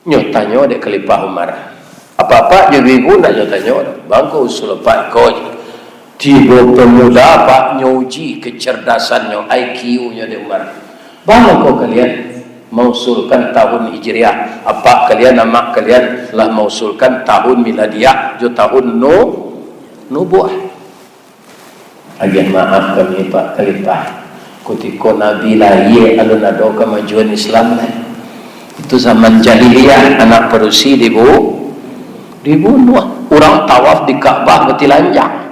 Nyotanyo dek kelipah Umar. Apa-apa jadi ibu nak nyotanyo. Bangku usul pak kau. Tiba pemuda pak nyuji kecerdasannya, IQ-nya di Umar. Bang kau kalian mausulkan tahun Hijriah. Apa kalian nama kalian telah mausulkan tahun Miladiah, jo tahun nubuah. Agian maaf kami pak kelipah. Kutiko Nabi lahir alun-ado kemajuan Islam itu zaman jahiliyah, anak perusi dibunuh. Orang tawaf di Ka'bah betilanjang.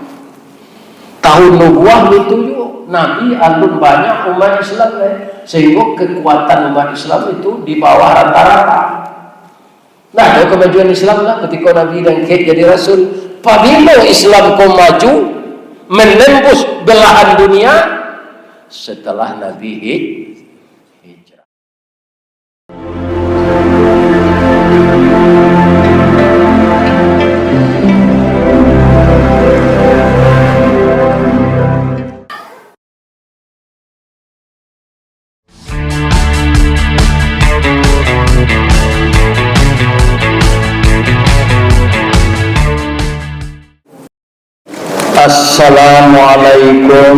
Tahun nubuah itu yuk Nabi alun banyak umat Islam sehingga kekuatan umat Islam itu di bawah rata-rata. Nah, ada kemajuan Islam lah ketika Nabi dan jadi Rasul. Apabila Islam kau maju menembus belahan dunia setelah Nabi hijrah. Assalamualaikum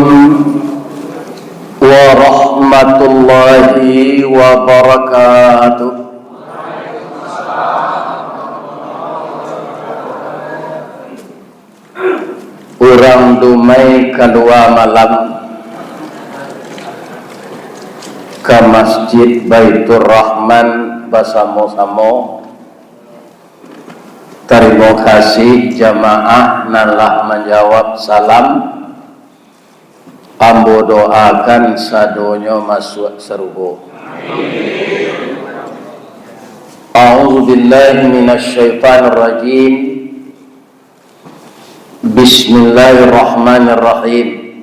warahmatullahi wabarakatuh. Urang dumai kalua malam ke Masjid Baitur Rahman basamo-samo. Terima kasih jamaah nalah menjawab salam. Ambo doakan sadonyo masuk serugo. A'udzu billahi minasyaitonir rajim. Bismillahirrahmanirrahim.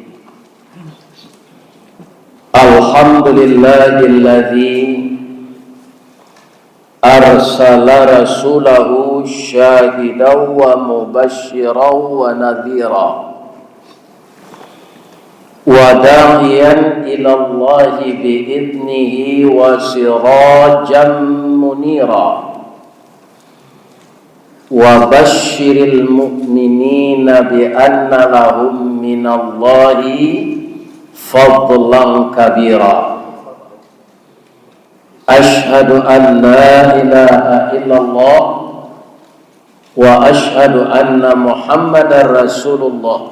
Alhamdulillahilladzi arsala rasulahu syahidan wa mubasysyiran wa nadhira wa da'iyan ila Allah bi'idnihi wa sirajan munira wa basyiril mu'minina bi anna lahum minallahi fadlan kabira. Ashhadu an la ilaha illallah wa ashhadu anna Muhammadar Rasulullah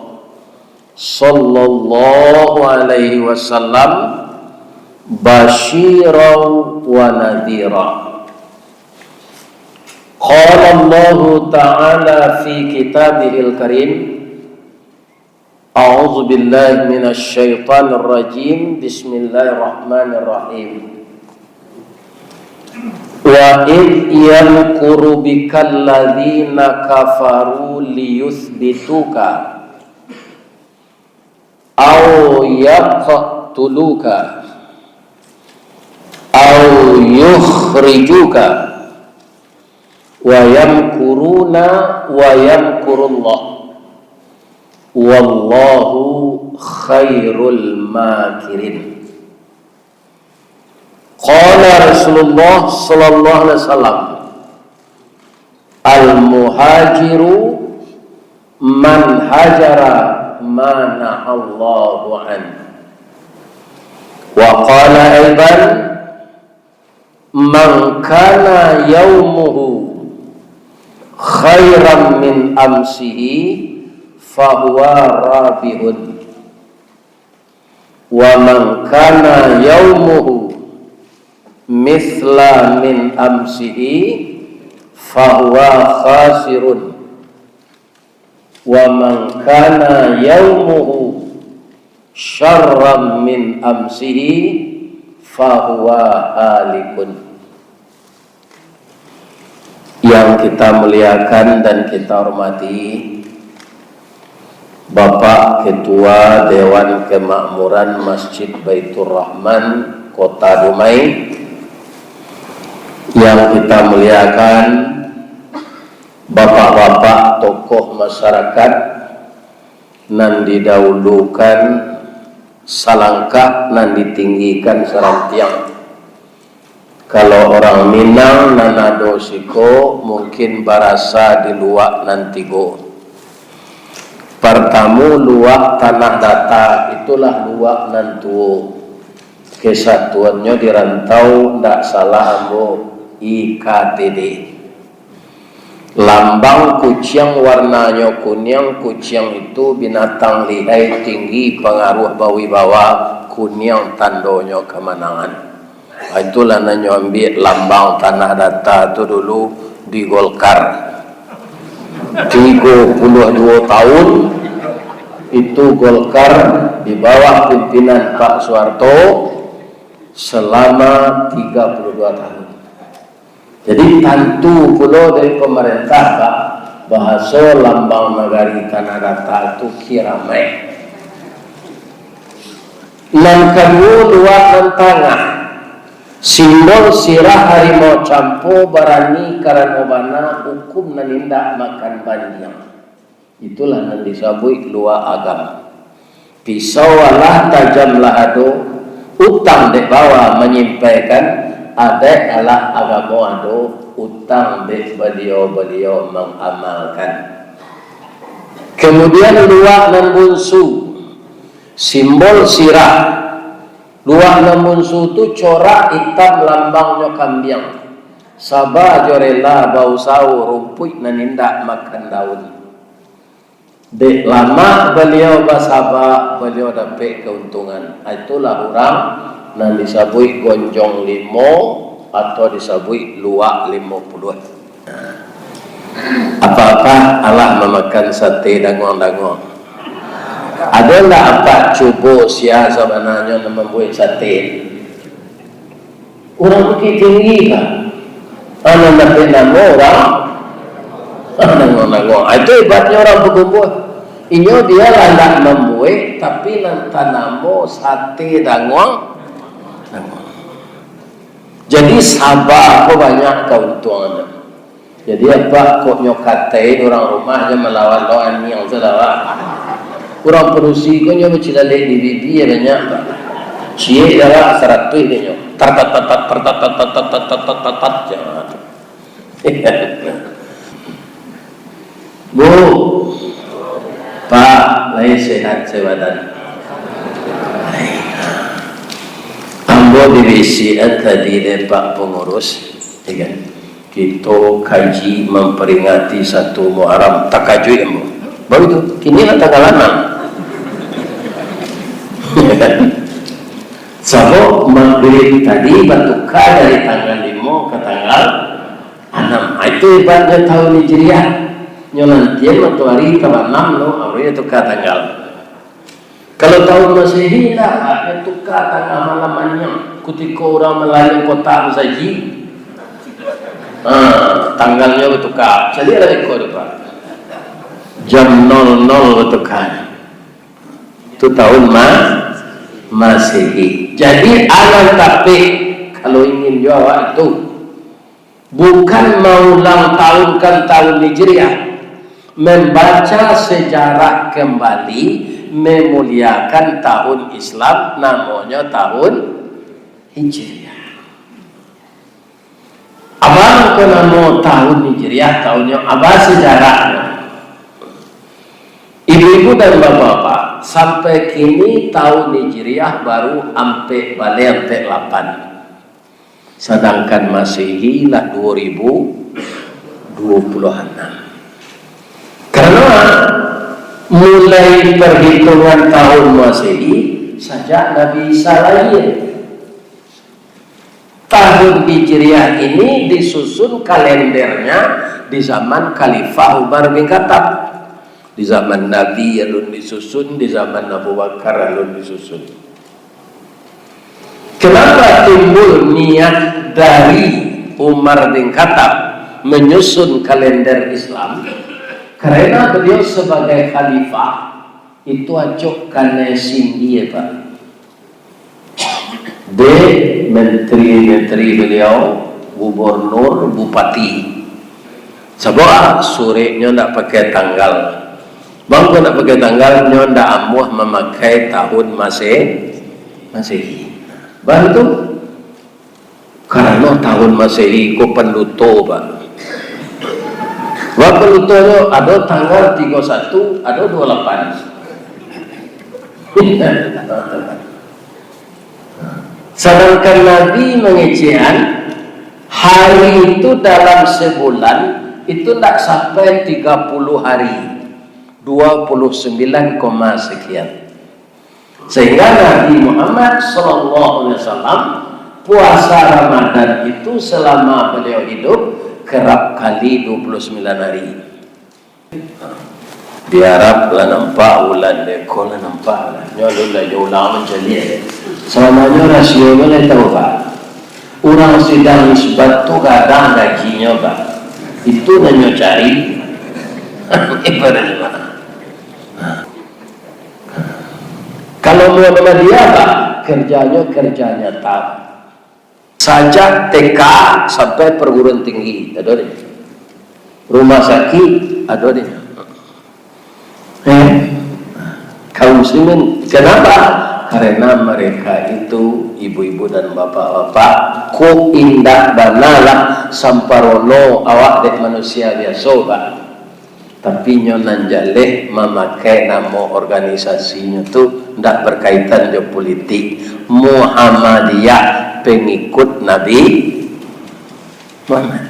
sallallahu alaihi wasallam basyiran wa nadhira. Qala Allah ta'ala fi kitabihil karim. A'udzu billahi minasy syaithanir rajim. Bismillahirrahmanirrahim. Wa id yamkuru bikal ladzina kafaru liyuthbituka aw yaqtuluka aw yukhrijuka wa yamkuruna wa yamkurullah wallahu khairul makirin. Qala Rasulullah sallallahu alaihi wasallam, al-muhajiru man hajara ma nahallahu an. Wa qala aidan man kana yaumuhu khairan min amsihi fahuwa rabihun wa man kana yaumuhu mithla min amsihi fahuwa khasirun wa man kana yaumuhu syarran min amsihi fahuwa halikun. Yang kita muliakan dan kita hormati Bapak Ketua Dewan Kemakmuran Masjid Baitur Rahman Kota Dumai, yang kita muliakan bapak-bapak tokoh masyarakat nan didahulukan salangkah nan ditinggikan sarantiang Kalau orang Minang nanado siko mungkin barasa di luak nantigo. Pertama luak tanah data itulah luak nantuo. Kesatuannya di rantau ndak salah ambo IKTD. Lambang kucing warnanya kuning, kucing itu binatang lihai tinggi pengaruh bawi-bawa, kuning tandonya kemenangan. Itulah nanya ambil lambang tanah data itu dulu di Golkar 32 tahun itu Golkar di bawah pimpinan Pak Soeharto selama 32 tahun. Jadi tentu pula dari pemerintah Pak bahasa lambang negari tanah data itu kiramai. Yang kedua luar dan tengah simbol sirah harimau campo barani karanobana hukum nanindak makan bandiang. Itulah yang disebut luar agama. Pisau Allah tajam lahado utang di bawah menyampaikan ada Allah agama ado utang di beliau mengamalkan. Kemudian luar dan bunsu simbol sirah. Luak namunsu tu corak hitam lambangnya kambing. Sabah jorela bau sau rumput nanindak makan daun. Dek lama beliau basaba beliau dapat keuntungan. Itulah orang yang disebut gonjong limo atau disebut luak 50. Apa-apa Allah memakan sate dangon-dangon. Ada tak apa cuba sia sebenarnya membuat sate? Orang bukit tinggi kan? Anak dapat nama orang, anak. Itu hebatnya orang berkumpul. Ini dia lah membuat, tapi lantan nama sate dangon. Jadi sabar, kok banyak keuntungannya. Jadi apa kok nyokatain orang rumahnya melawan lawan yang salah. Kurang perusi ko nyo macilale di bibi ya banyak pak. Cie dalam 100 dia nyo. Tat jangan. Bu, Pak, lain sehat sebadan. Ambo divisi tadi deh Pak pengurus, kan? Kita kaji memperingati 1 Muharram takajui ambo. Baru itu, kini lah tanggal 6. Sabo memberi tadi bertukar dari tanggal 5 ke tanggal 6. Itu ibaratnya tahun Hijriah. Nyonantian waktu hari tanggal 6 no, awalnya tukar tanggal. Kalau tahun Masehi lah, ada tukar tanggal malamannya. Ketika orang melayang kota saji, tanggalnya bertukar. Jadi ada ekor Pak. Jam 00 bertukar. Itu tahun Masehi. Jadi anak tapi kalau ingin jawab itu bukan mengulang tahunkan tahun Hijriah, membaca sejarah kembali, memuliakan tahun Islam namanya tahun Hijriah. Abang ke nama tahun Hijriah tahunnya apa sejarahnya? Ibu-ibu dan bapak-bapak, sampai kini tahun Hijriah baru sampai balik 8. Sedangkan Masehi lah 2026. Karena mulai perhitungan tahun Masehi sejak Nabi Isa lahir. Tahun Hijriah ini disusun kalendernya di zaman Khalifah Umar bin Khattab. Di zaman Nabi alun disusun, di zaman Abu Bakar alun disusun. Kenapa timbul niat dari Umar bin Khattab menyusun kalender Islam? Karena beliau sebagai khalifah itu acok kanesin dia Pak. D. Menteri-menteri beliau, gubernur, bupati. Sebab surenya tidak pakai tanggal. Bangko nak pakai tanggal nyo ndak amuh memakai tahun Masehi. Bantu Karena tahun Masehi ko penluto Pak. Wah penluto ada tanggal 31, ada 28. Sedangkan Nabi mengecehan hari itu dalam sebulan itu tidak sampai 30 hari, 29, sekian. Sehingga Nabi Muhammad SAW puasa Ramadan itu selama beliau hidup kerap kali 29 hari. Di Arab lah nampak bulan lekol lah nampak lah. Nyolong lah jauh menjadi. Selamanya rasionya lah tahu Pak. Orang sedang nisbat tu kadang gajinya Pak. Itu nanya cari. Ibarat mana? Kalau mau nama dia Pak, kerjanya tak. Sajak TK sampai perguruan tinggi ada deh. Rumah sakit ada deh. Kaum muslimin kenapa? Karena mereka itu ibu-ibu dan bapak-bapak ko indah banalah samparono awak dek manusia biasa Pak. Tapi nyonan jaleh memakai nama organisasinya tu ndak berkaitan dengan politik. Muhammadiyah, pengikut Nabi Muhammad.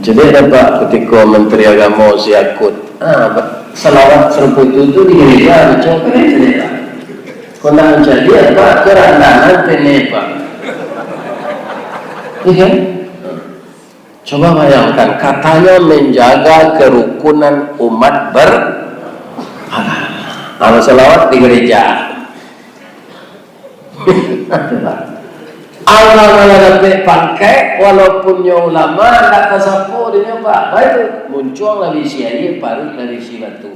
Jadi ada Pak ketika Menteri Agama siakut selawat serbu itu di gereja macam apa ni Pak? Kena jadi Pak kerandanan ini Pak. Iya. Coba bayangkan, katanya menjaga kerukunan umat beragama. Selawat di gereja. Allah dapat pakai, walaupun ulama tak kesapu dia Pak. Baik muncul lagi siaya, baru lagi si batu.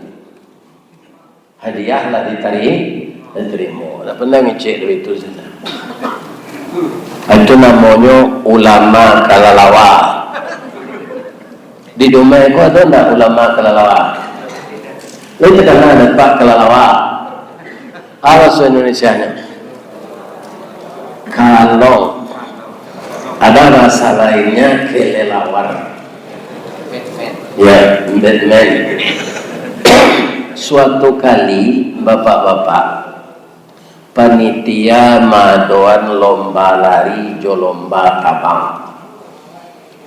Hadiah lah diterima. Tak pernah ngecek dari itu saja. Itu namanya ulama kalalawa. Di Dumai itu ada tak ulama kelalawa? Itu kadang ada Pak kelalawa. Apa se-Indonesianya? Kalau ada rasa lainnya kelelawar. Ya, Batman. Suatu kali bapak-bapak panitia madoan lomba lari jo lomba tabang.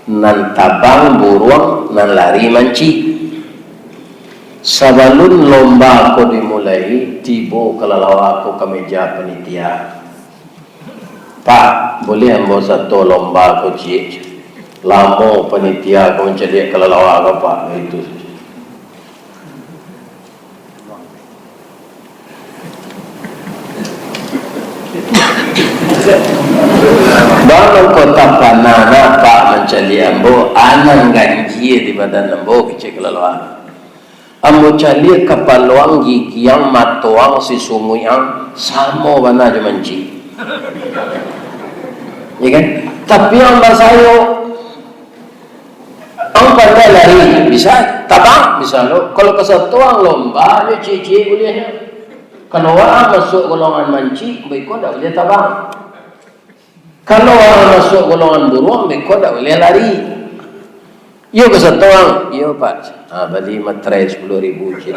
Nan tabang burung nan lari manci. Sebelum lomba aku dimulai, tiba kelalawa aku ke meja panitia. Pak, boleh ambil satu lomba aku cik. Lama panitia aku mencari kelalawa aku Pak. Itu saja. Bangun kota Panana Pak mencari ambo anan ganji di badan ambo kecil kelalawa. Ambo cari kepaluang gigi yang matuang si sungai yang sama bana je manci. Ya kan? Tapi yang basayo ang pandai lari bisa tabang bisa lo. Kalau kesatuan lomba ni cici bolehnya. Kalau orang masuk golongan manci, mereka tak boleh tabang. Kalau orang masuk golongan burung, mereka tak boleh lari. Yo kesatuan, yo Pak. Beli materai 10,000 cik.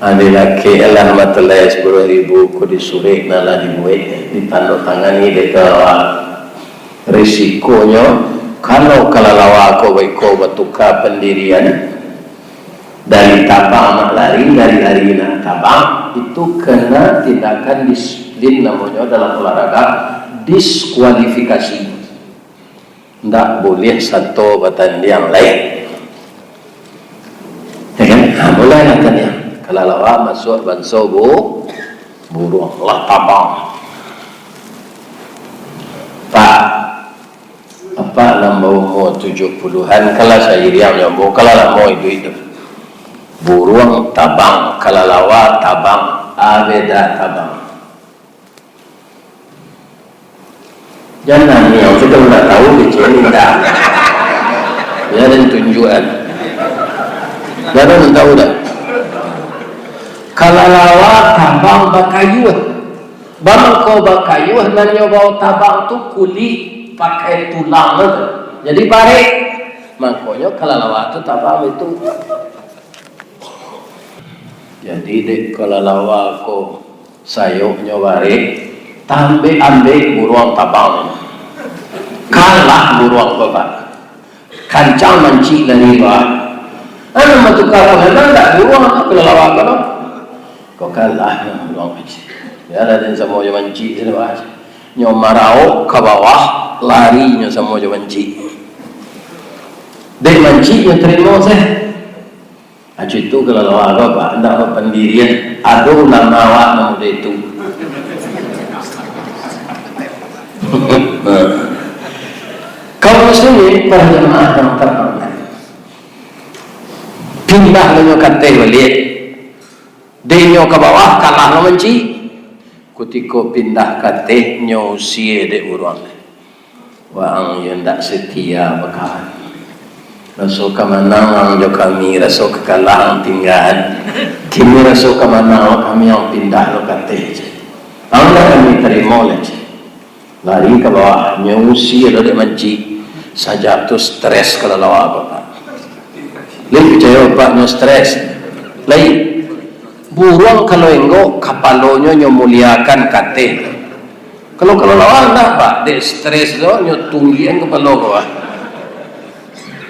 Ada laki Allah materai 10,000 ku disurik nala dibuat ditanduk-tangani dekat risikonya kalau kalalawa ko baiko batuka pendirian dari tabang nak lari dari lari nak tabang itu kena tindakan disiplin namanya dalam olahraga diskualifikasi. Tidak boleh satu pertandingan lain. Ya kan? Boleh katanya. Kalalawa masuk banso burung lah tabang. Pak, apa lambau mau 70-an kalau saya riang nyambung kalau lambau itu burung tabang, kalalawa tabang, abeda tabang. Jangan ni yang kita tidak tahu dicerita. Ya dan tunjukan. Jangan tahu dah. kalalawa tabang bakayuh bangko bakayuh nanyo bau tabang tu kulit pakai tulang itu jadi barik makanya kalalawa tu tabang itu jadi dek kalalawa ko sayuknya barik tambe ambil buruang tabang kalah buruang bapak kancang mancik dari bawah anu matukar pengendang tak buruang kalalawa kalau kau kalah buruang mancik ya ada yang semua yang mancik di bawah nyo marau ke bawah lari nyo semua yang mancik dek mancik yang terima saya acu itu kalalawa bapak hendak pendirian aduh nama awak nama itu kaum muslimin para jemaah yang terhormat pindah lenyo kate balik denyo ke bawah kalah lo menci kutiko pindah kate nyo sie de urang wang yang tak setia bekan rasul kemenangan jo kami rasul kekalah tinggal kini rasul kemenangan kami yang pindah lo kate Allah kami terima lagi lari ke bawah nyusi ada di manci saja tu stres kalau lawa bapak lebih percaya bapaknya stres lain buruang kalau enggo kapalonya nyomuliakan kate kalau lawa enggak pak de stres lo nyotunggian kepalo bawah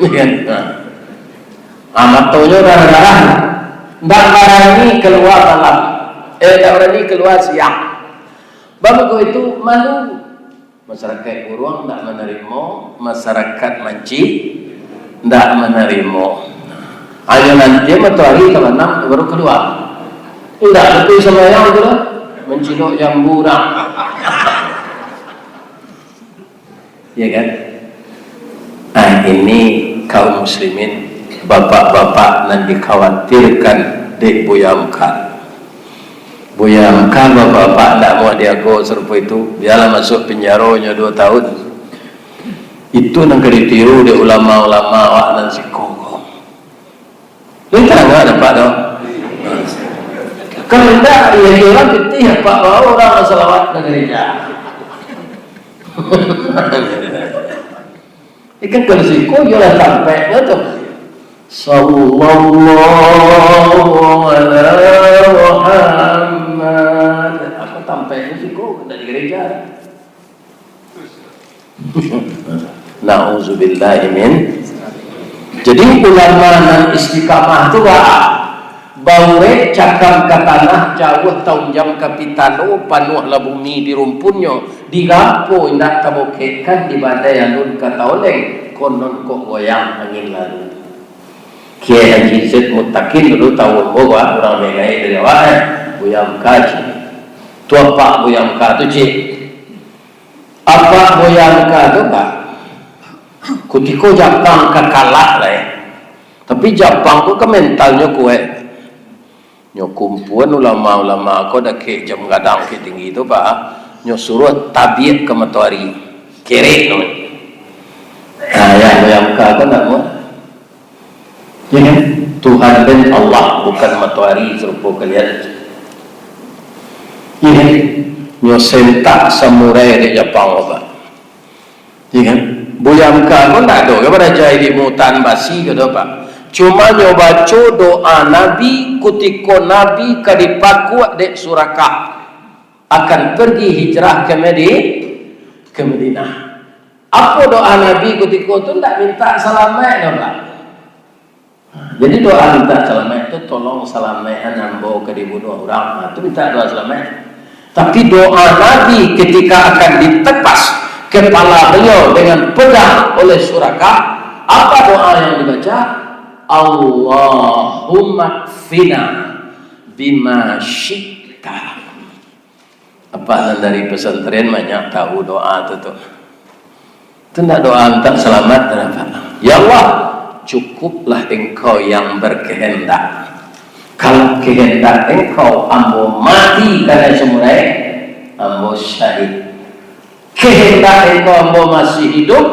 kan amatonya darah ndak berani keluar malam ndak berani keluar siang bapak itu malu masyarakat buruang tidak menerima, masyarakat manci tidak menerima. Hanya nanti matahari kalau 6 baru keluar. Tidak betul sama yang itu lah, menciduk yang burang. Ya kan? Nah ini kaum muslimin, bapak-bapak yang dikhawatirkan di Buyamka. Buyamka bapak tak mau dia go serupa itu biarlah masuk penjaranya 2 tahun itu yang ditiru di ulama-ulama awak dan si kongkong ini tak dapat dong kalau tidak ya orang pitih apa orang masalawat ke gereja ikan kalau si kongkong lah sampai itu sallallahu alaihi Muhammad apa sampai itu kok dari gereja na'udzubillahi min jadi ulama dan istiqamah itu bawe cakam ke tanah jauh tahun jam kapitalo panuh lah bumi di rumpunnya digapo indak tabokekan di badai alun kata oleh konon kok goyang angin lalu Kiai Haji Zaid Mutakin dulu tahu bahwa orang mengai dari awal Buyamka tua Pak Buyamka itu cik apa Buyamka itu Pak kutiko Jepang kekalah lah tapi Jepang itu ke mentalnya kue nyokumpuan ulama-ulama aku dah ke jam gadang ke tinggi itu Pak nyosuruh tabiat ke matahari kere tu yang Buyamka itu tak mau ya kan? Tuhan dan Allah bukan matahari serupa kalian ya kan? Nyosentak samurai di Jepang apa ya kan? Buyamka pun tak ada kepada jahili mutan basi ke apa cuma nyoba doa Nabi kutiko Nabi kadipaku dek Suraka akan pergi hijrah ke Madinah apa doa Nabi kutiko tu tak minta selamat Pak. Jadi doa minta selamat itu tolong selamatkan ambo ke dibunuh orang. Itu minta doa selamat. Tapi doa Nabi ketika akan ditepas kepala beliau dengan pedang oleh Suraka, apa doa yang dibaca? Allahumma kfina bima syi'ta. Apa dari pesantren banyak tahu doa itu tuh. Itu tidak doa minta selamat kenapa? Ya Allah, cukuplah engkau yang berkehendak. Kalau kehendak engkau ambo mati karena semurai, ambo syahid. Kehendak engkau ambo masih hidup,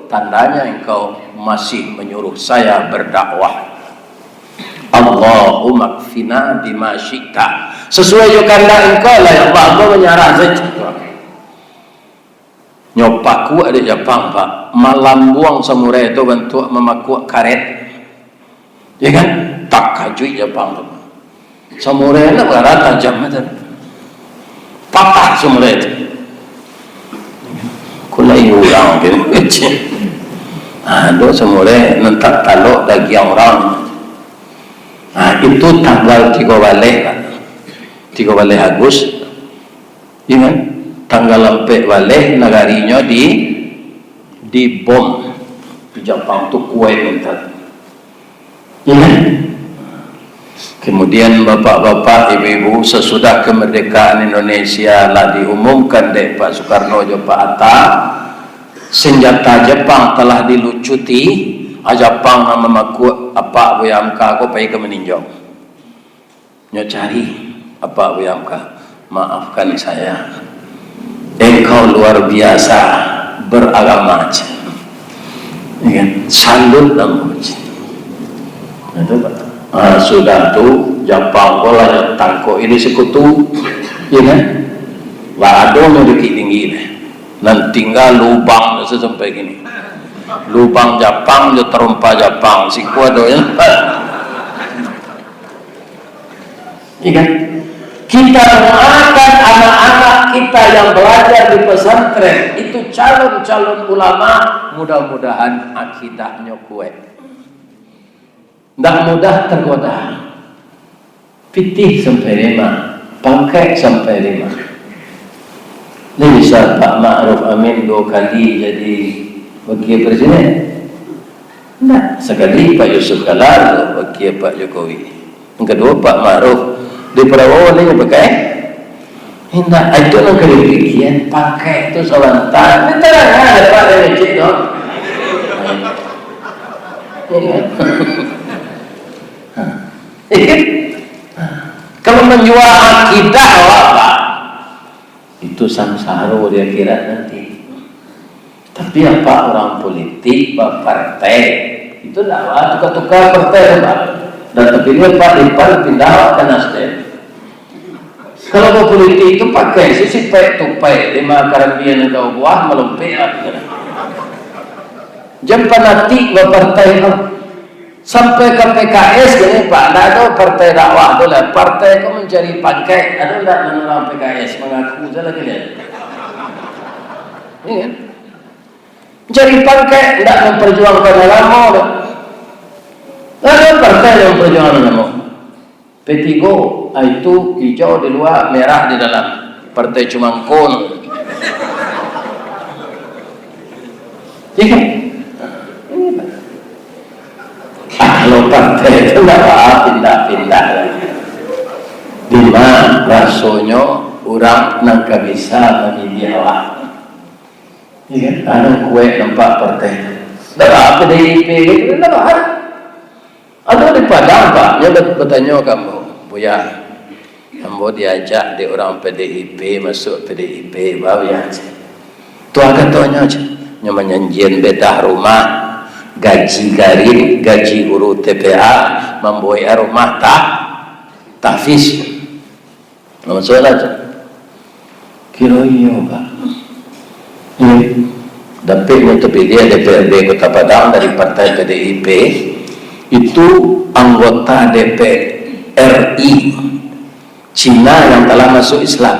tandanya engkau masih menyuruh saya berdakwah. Allahumma kfina bima syi'ta, sesuai jo kehendak engkau lah ya Allah, engkau menyarah saja. Nyopak kuat di Jepang pak, malam buang samurai itu bentuk memakuak karet, ya kan? Tak kajui Jepang tu. Samurai itu berat tajam macam, patah samurai itu. Kulai orang gitu. Ada samurai nentak taluk dagi orang. Itu tanggal 3 balik Agustus, ya kan? Tanggal 4 balik negarinya di bom di Jepang tu Kuwait mental, ya kan? Kemudian bapak-bapak, ibu-ibu, sesudah kemerdekaan Indonesia lah diumumkan dek Pak Soekarno jo Pak Hatta, senjata Jepang telah dilucuti. Jepang nama maku apa buyamka aku pergi ke meninjau. Nyo cari apa buyamka, maafkan saya, engkau luar biasa beragama, ya, salut namu. Sudah tu Jepang bola tangko ini sekutu, ya kan? Lado mau dikit tinggi deh, nan tinggal lubang sampai gini. Lubang Jepang jo terumpa Jepang si kuado ya. Iya. Kita doakan anak-anak kita yang belajar di pesantren itu calon-calon ulama, mudah-mudahan akidahnya kuat. Tidak mudah tergoda. Pitih sampai 5, pakai sampai 5. Ini bisa Pak Ma'ruf Amin 2 kali jadi wakil presiden. Nah, sekali Pak Yusuf Kala wakil Pak Jokowi. Yang kedua Pak Ma'ruf di Prabowo ini pakai. Tidak, itu nak kelebihan pakai itu sebentar. Ini terang ada Pak dari situ. Kalau menjual akidah apa? Itu samsara dia kira nanti. Tapi apa orang politik, partai itu dah tukar-tukar partai Pak. Dan terpilih Pak Lipan pindah ke Nasdem. Kalau mau politik itu pakai sisi tupai 5 Karibia atau buah melumpiak. Jam panati partai sampai ke PKS gini Pak. Tidak ada partai dakwah tu lah. Partai itu mencari pakai. Ada tidak orang PKS mengaku saja lagi lihat. Ini kan? Jadi pakai tidak memperjuangkan agama. Ada partai yang memperjuangkan agama. P3 itu hijau di luar, merah di dalam. Partai Cumangkon. Jadi, kalau partai itu tidak pindah-pindah lagi. Dimana rasanya orang nak bisa memilih awak. Iya, ada kue nampak partai. Dah apa PDIP itu dah ada. Ada di Padang Pak. Dia bertanya kamu, Buya, kamu diajak di orang PDIP masuk PDIP, bawa ya. Tuan katanya aja, nyaman nyanjian bedah rumah, gaji garin, gaji guru TPA, membuat rumah tahfiz. Masuk aja. Kira iya Pak. Dapatnya terpilih DPRD Kota Padang dari partai PDIP itu anggota DPR RI Cina yang telah masuk Islam,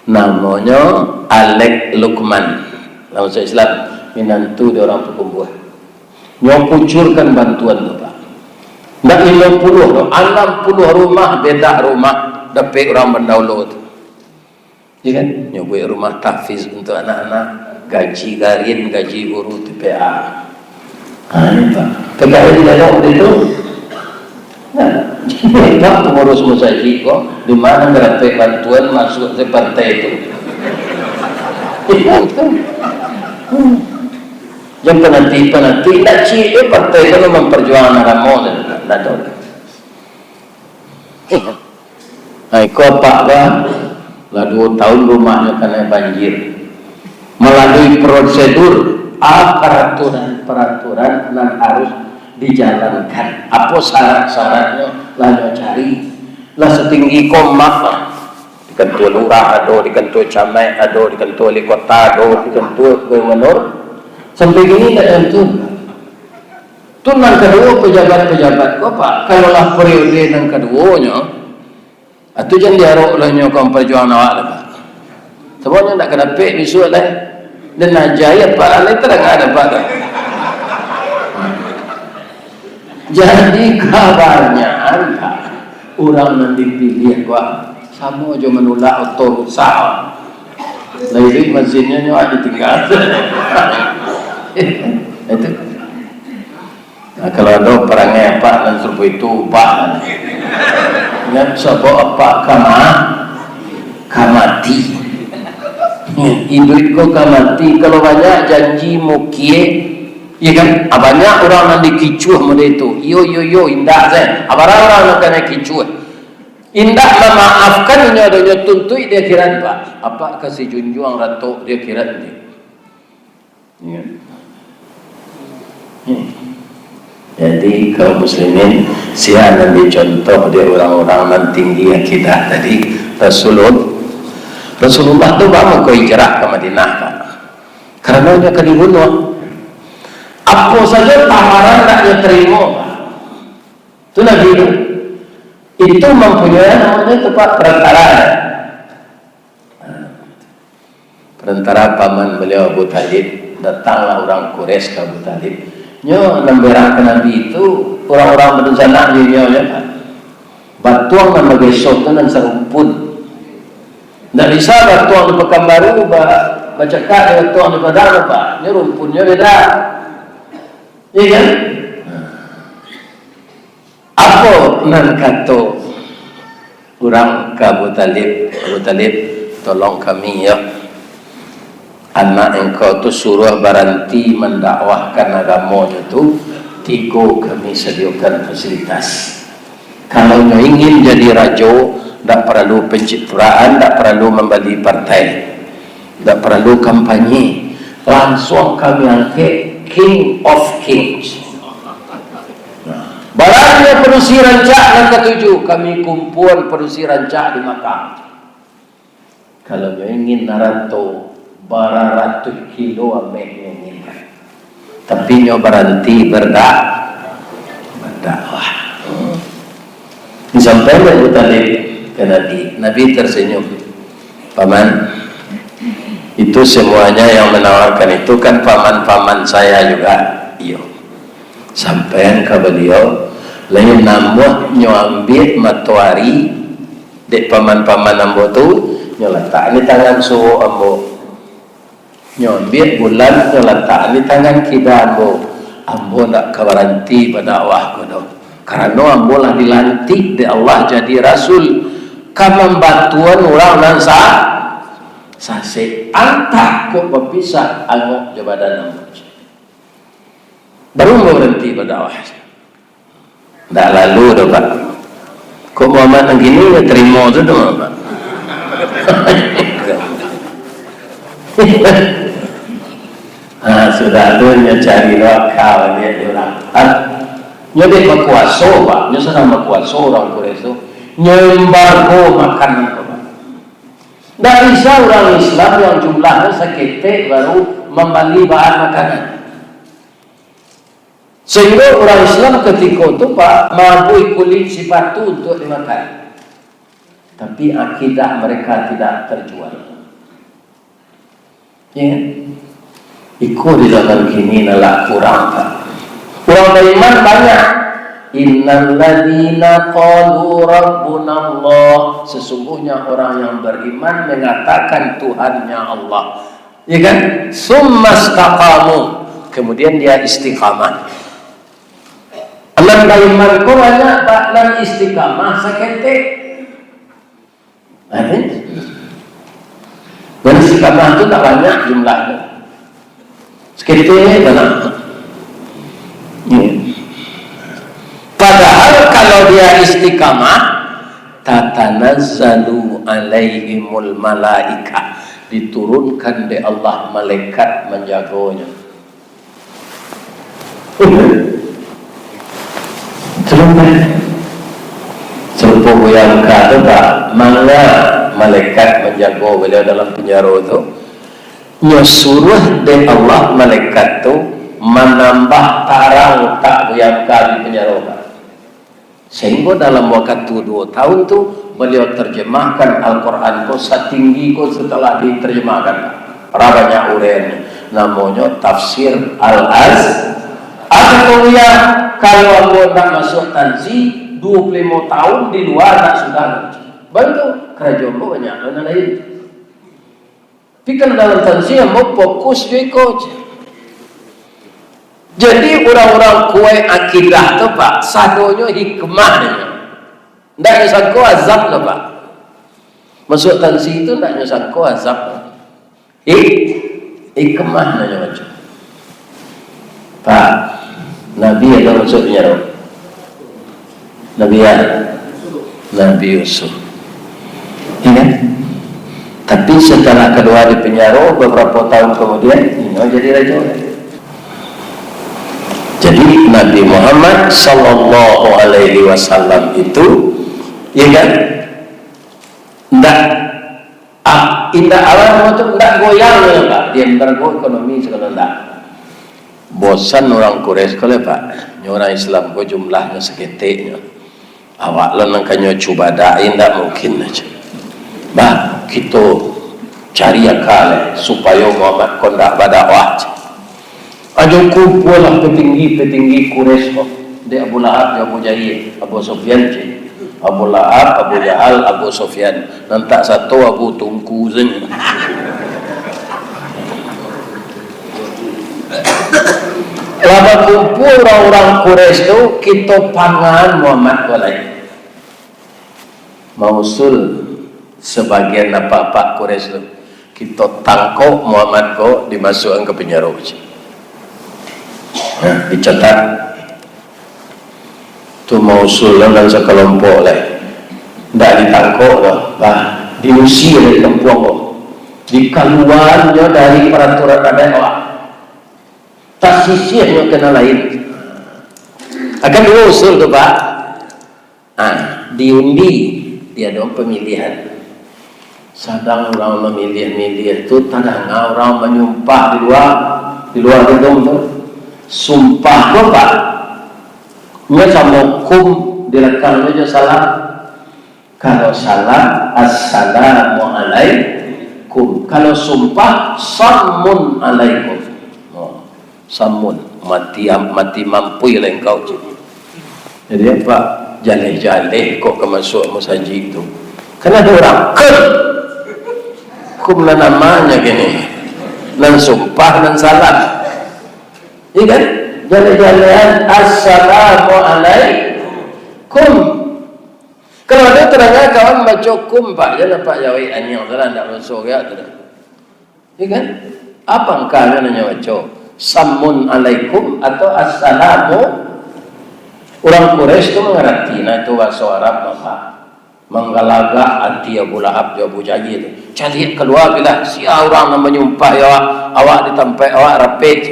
namanya Alek Lukman, masuk Islam, minantu di orang perempuan. Nyok kucurkan bantuan tu Pak. Nak 50 rumah beda rumah dapat orang bendaulo tu. Ya kan? Nyok rumah tahfiz untuk anak-anak, gaji garin, gaji guru TPA. Ini Pak. PKI tidak ada itu. Nah, kita pengurus musajid kok di mana dapat bantuan masuk ke partai itu. Yang penanti nak cik partai itu memperjuangkan agama dan tidak tahu. Kau Pak Bang, lah 2 tahun rumahnya kena banjir. Melalui prosedur peraturan dan harus dijalankan. Apa syarat-syaratnya? Lalu cari. Lah setinggi komak lah. Di ketua lurah ada, di ketua camat ada, di ketua wali kota ada, di ketua gubernur. Sampai gini tak tentu. Tu yang kedua pejabat-pejabat kau pak. Kalau lah periode yang keduanya, itu jangan diarok lah nyokong perjuangan awak lah pak. Semuanya tak kena pek besok lah. Dan najaya pak lah terang ada pak. Jadi kabarnya pak, orang yang dipilih pak sama aja menolak atau usaha. Lagi masjidnya nyawa ditinggal. Itu. Nah, kalau ada perangai apa dan serbu itu pak, ingat sebab apa kamati, hidup kau kamati. Kalau banyak janji mukie, ya kan? Banyak orang yang dikicuh muda itu, yo indah saya. Abang orang yang kena kicuh, indah memaafkan nya adanya tuntui dia kira pak. Apa kasih junjung ratu dia kira ni? Ya. Jadi kaum muslimin siapa yang dicontoh dia orang-orang yang tinggi akidah tadi Rasulullah tu bangun kau hijrah ke Madinah pak. Karena dia akan dibunuh. Apa saja tawaran tak dia terima pak. Itu Nabi itu mempunyai namanya tempat perantara paman beliau Abu Talib. Datanglah orang Quraisy ke Abu Talib. Nyo lemberan ke Nabi itu orang-orang berencana dia ya kan. Batuang nama gesok tu dan serumpun. Tak bisa batuang di Pekanbaru baca kak batuang di Padang pak. Nyo rumpunnya beda. Iya kan? Apa nan kata orang ke Abu Talib tolong kami ya. Anak engkau tu suruh berhenti mendakwahkan agamanya tu, 3 kami sediakan fasilitas. Kalau nyo ingin jadi raja, tak perlu pencitraan, tak perlu membeli partai, tak perlu kampanye, langsung kami angkat King of Kings. Barangnya produksi rancak yang ke-7, kami kumpul produksi rancak di Makkah. Kalau nyo ingin naranto baratus kilo ameh mengingat, tapi nyo berhenti berdakwah. Disampaikan Abu Talib ke Nabi tersenyum. Paman, itu semuanya yang menawarkan itu kan paman-paman saya juga. Iyo. Sampaikan ke beliau, lain namuh nyo ambil matuari dek paman-paman ambo tu nyo letak di tangan suhu ambo. Nyobit bulan tu letak di tangan kita ambo. Ambo nak kawaranti berdakwah kono. Karena ambo lah dilantik di Allah jadi rasul. Kamu bantuan orang nan sase antak kok berpisah angok jabatan ambo. Baru mau berhenti berdakwah. Tak lalu dah pak. Kok Muhammad yang gini ya terima tu dah pak. Sudah tu nya cari lokal dia orang. Nya dia berkuasa pak. Nya sedang berkuasa orang Quraisy tu. Nya embargo makanan tu pak. Tak bisa orang Islam yang jumlahnya seketik baru membeli bahan makanan. Sehingga orang Islam ketika itu pak mampu kulit sepatu untuk dimakan. Tapi akidah mereka tidak terjual. Ya. Ikut di zaman kini adalah kurang pak. Orang beriman banyak. Innal ladzina qalu rabbuna Allah. Sesungguhnya orang yang beriman mengatakan Tuhannya Allah. Ya kan? Summastaqamu. Kemudian dia istiqamah. Alam beriman ko banyak pak dan istiqamah seketik. Ada? Dan istiqamah itu tak banyak jumlahnya. Seketik mana? Padahal kalau dia istiqamah, tatanazzalu alaihimul malaika, diturunkan oleh Allah malaikat menjaganya. Serupa yang kata Pak, mana malaikat menjaga beliau dalam penjara itu, nyuruh dari Allah malaikat itu menambah tarang tak yang kali penjara Pak. Sehingga dalam waktu 2 tahun tu beliau terjemahkan Al-Quran ko setinggi ko setelah diterjemahkan. Banyak uraian, namanya tafsir Al-Az. Atau ya kalau aku tak masuk tanzi 25 tahun di luar tak sudah bantu kerajaan banyak dan lain. Tapi kan dalam tanzi yang mau fokus dia coach. Jadi orang-orang kue akidah tu Pak, sadonya hikmahnya. Tidak nyesangko azab lah Pak. Masuk tanzi itu tidak nyesangko azab. Hikmahnya macam. Pak, Nabi ada maksudnya dong. Nabi Yusuf. Iya. Tapi setelah kedua di penjara beberapa tahun kemudian ini jadi raja. Jadi Nabi Muhammad sallallahu alaihi wasallam itu ya kan indah alam macam tidak goyang ya Pak. Dia bergo ekonomi segala tak. Bosan orang Quraisy kalau Pak, orang Islam ko jumlahnya seketiknya. Awak lo nangkanya cuba dain tak mungkin aja. Bah, kita cari akal supaya Muhammad kondak berdakwah. Ajo kumpul lah petinggi Quraisy kok. Dia Abu Lahab, dia Abu Jahil, Abu Sufyan, Abu Lahab, Abu Jahal, Abu Sufyan. Nanti satu Abu Tungku saja. Lama kumpul orang-orang Quraisy itu kita pangan Muhammad walai. Mausul sebagian apa-apa Quraisy itu kita tangkap Muhammad ko dimasukkan ke penjara. Nah, dicatat tu mausul dan sekelompok lah. Tidak ditangkap lah, diusir dari kampung ko. Dikeluarnya dari peraturan daerah. Tak sisihnya kena lain. Akan diusul tu Pak. Diundi dia dong pemilihan. Sedang orang memilih itu tadang orang menyumpah di luar gedung tu. Sumpah tu Pak. Nya sama hukum direkam aja salah. Kalau salah assalamualaikum. Kalau sumpah samun alaikum. Samun mati mampu lah engkau. Jadi apa jaleh kok kemasuk masjid itu karena ada orang kum namanya gini nan sumpah nan salah iya kan jaleh-jalehan assalamualaikum. Kalau ada terangnya kawan baca kum Pak jangan Pak Jawi anyang salah tidak masuk ya iya kan apa engkau nanya baca samun alaikum atau assalamu. Orang Quraisy itu mengerti, nah itu bahasa Arab maka menggalaga anti Abu Lahab Abu Jahil itu. Cari keluar bila si orang yang menyumpah ya awak ditampai awak rapet.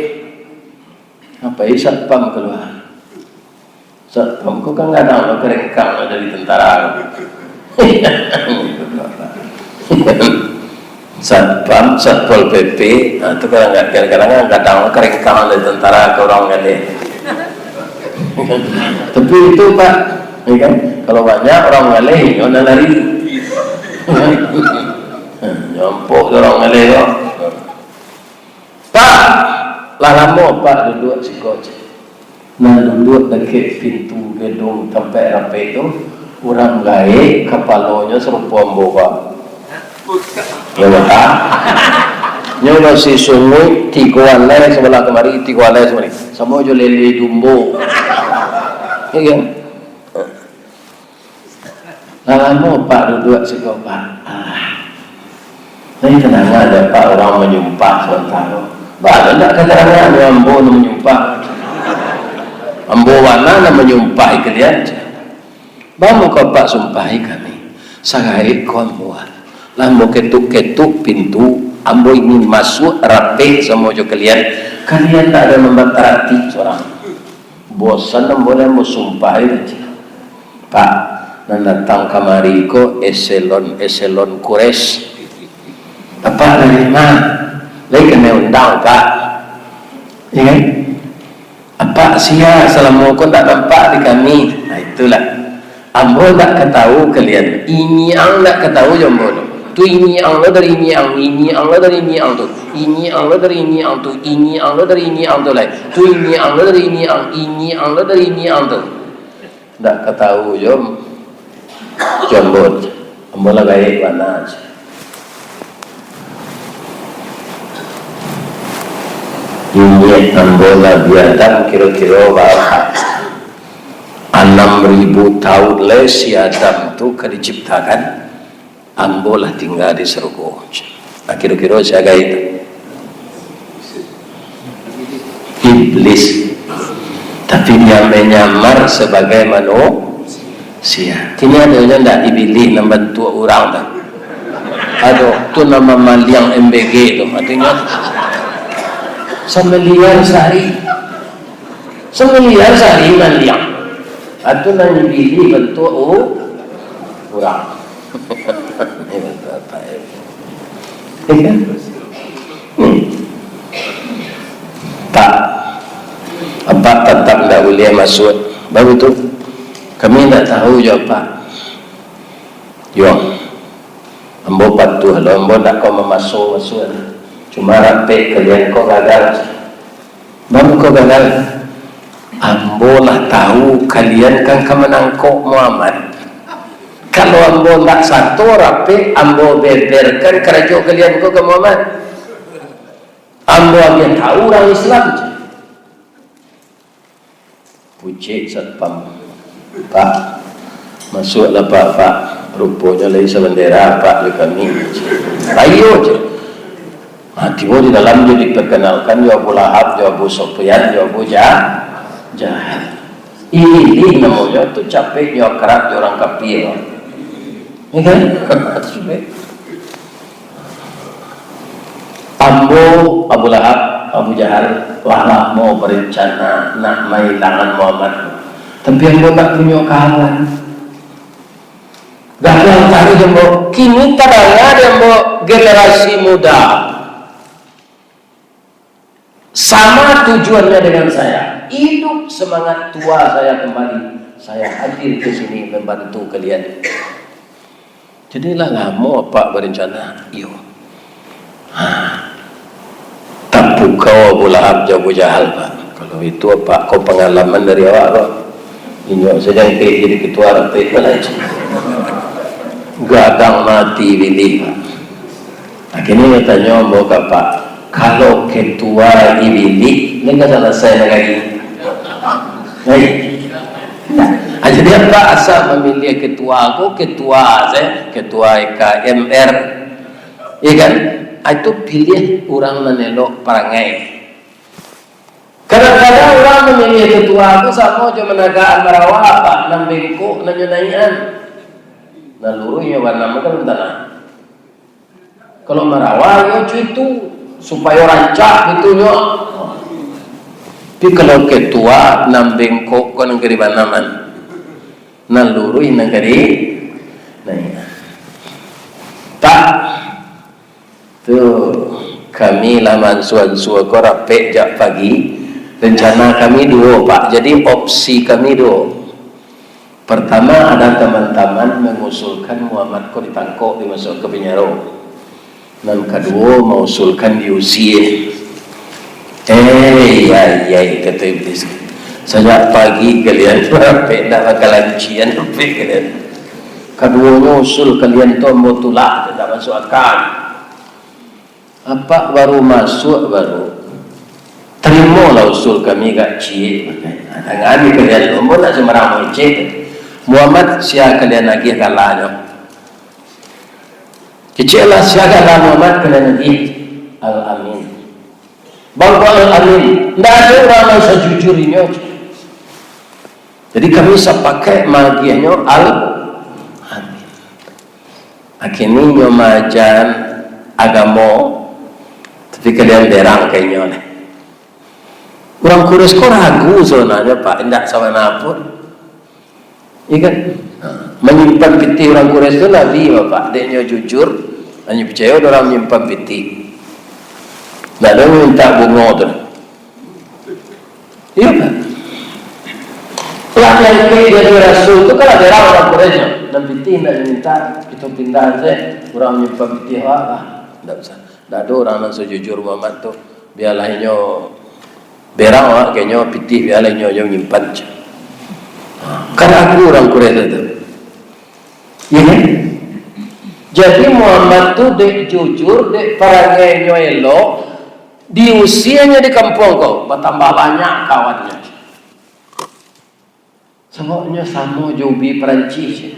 Apa ini satpam keluar? Satpam kau kan nggak tahu keringkang dari tentara. Satpol PP itu kadang-kadang nggak tahu keringkang dari tentara ke orang nggak deh. Tapi itu Pak, ya kan? Kalau banyak orang ngalih, orang lari. Nyompok orang ngalih kok. Pak, lah lama Pak duduk si coach. Nah duduk dekat pintu gedung tempat rapi itu, orang gaib kepalanya serupa boba. Ya betul. Nyoba si sungai tiga walai sebelah kemari tiga walai semua ni. Sama jo lele dumbo. Ya kan? Lama Pak duduk si kau Pak. Ini tenang ada Pak orang menyumpah sebentar. Pak tidak keterangan ambo menyumpah. Ambo mana menyumpah kalian? Bamu kau Pak sumpahi kami. Sagai kau buat. Lambo ketuk-ketuk pintu. Ambo ingin masuk rapi sama jo kalian tak ada membatalkan seorang bosan boleh mau sumpah itu Pak, nan datang kamari ko eselon kures. Apa dari mana? Lagi kena undang Pak. Ya kan? Apa sia Assalamualaikum tak nampak di kami. Nah itulah. Ambo tak ketahu kalian. Ini ang tak ketahu jombo. Tu ini ang lo dari ini ang lo dari ini ang tu. Ini ang lo dari ini ang tu. Ini ang lo dari ini ang tu lai. Tu ini ang lo dari ini ang lo dari ini ang tu. Tak ketahu jombo. Ambo lah gaya mana aja. Ini ambola biadam kira-kira berapa 6.000 tahun le si Adam tu kan diciptakan, ambola tinggal di surga. Kira-kira siapa itu? Iblis. Tapi dia menyamar sebagai manusia. Kini ada yang tak iblis membantu orang tak? Aduh, tu nama maliang MBG tu, artinya semeliar sehari maliang. Atau nanti bili bentuk orang. Ini bentuk apa ya? Kan? Tak. Apa tetap tak boleh masuk. Baru tu kami tak tahu je apa. Yo. Ambo patuh lo, ambo tak kau masuk. Cuma rapi kalian kau gagal. Baru kau gagal. Ambo lah tahu kalian kan kemenangkok Muhammad. Kalau ambo tak satu rapi, ambo beberkan kerajaan kalian kau ke Muhammad. Ambo yang tahu orang Islam je. Pucik satpam. Pak, masuklah Pak. Rupanya lagi sebendera Pak di kami. Ayo je. Tiba di dalam dia diperkenalkan dia Abu Lahab, dia Abu Sufyan, dia Abu Jahal. Ini namanya tu capek dia kerat dia orang kafir. Ya kan? Abu Lahab, Abu Jahal lama mau berencana nak main tangan Muhammad. Tapi Ambo tak punya kawan. Gagal cari Ambo. Kini kadang-kadang Ambo generasi muda. Sama tujuannya dengan saya. Hidup semangat tua saya kembali. Saya hadir ke sini membantu kalian. Jadilah lama Pak berencana. Yo. Tak kau Abu Lahab Abu Jahal Pak. Kalau itu Pak kau pengalaman dari awak Pak. Ini sedang jadi ketua RT aja. Gadang mati pilih Pak. Akhirnya tanya Mbok Pak. Kalau ketua IBD, ini kan selesai lagi. Baik. Jadi apa asal memilih ketua aku, ketua EKMR, ya kan? Itu pilih orang menelok perangai. Kadang-kadang orang memilih ketua aku sama je menagaan merawat apa, nambengko, nanyunaian. Nalurunya warna makan tanah. Kalau merawat yo itu supaya rancak itunya. Tapi kalau ketua nambengko ko nang keriban naman. Nalurui nang keri. Nah. Tak. Tu kami laman suan-suan ko rape jak pagi. Rencana kami dua Pak. Jadi opsi kami dua. Pertama ada teman-teman mengusulkan Muhammad ko ditangkap dimasuk ke penjara. Dan kedua mengusulkan diusir. Ya kata Iblis. Sejak pagi kalian rapi tak bakalan ujian rapi kalian. Keduanya usul kalian tu mau tulak tidak masuk akal. Apa baru masuk baru terimalah usul kami gak cik. Tangan kalian umur nak semerang cik. Muhammad siapa kalian lagi kalahnya. Kecillah siapa kalah Muhammad kalian lagi Al-Amin. Bangku Al-Amin. Tidak ada orang yang sejujurnya. Jadi kami pakai magianya Al-Amin. Akhirnya nyomajan agama, tapi kalian derang kayaknya nih. Orang kurus kok ragu sebenarnya Pak, tidak sama napun. Iya kan? Menyimpan piti orang Quraisy itu Nabi bapak, deknya jujur, hanya percaya orang menyimpan piti. Nggak ada minta bunga tu. Iya kan? Yang jadi Rasul itu kan ada orang Quraisy, dan piti nak minta kita pindah saja, orang menyimpan piti lah, tidak usah. Tidak ada orang yang sejujur Muhammad tu, biarlahnya berang lah, kayaknya piti biarlahnya yang menyimpan. Kan aku orang Quraisy itu. Ya kan? Jadi Muhammad tu dek jujur, dek perangai elok, di usianya di kampung kau bertambah banyak kawannya. Sebabnya sama Jobi Perancis.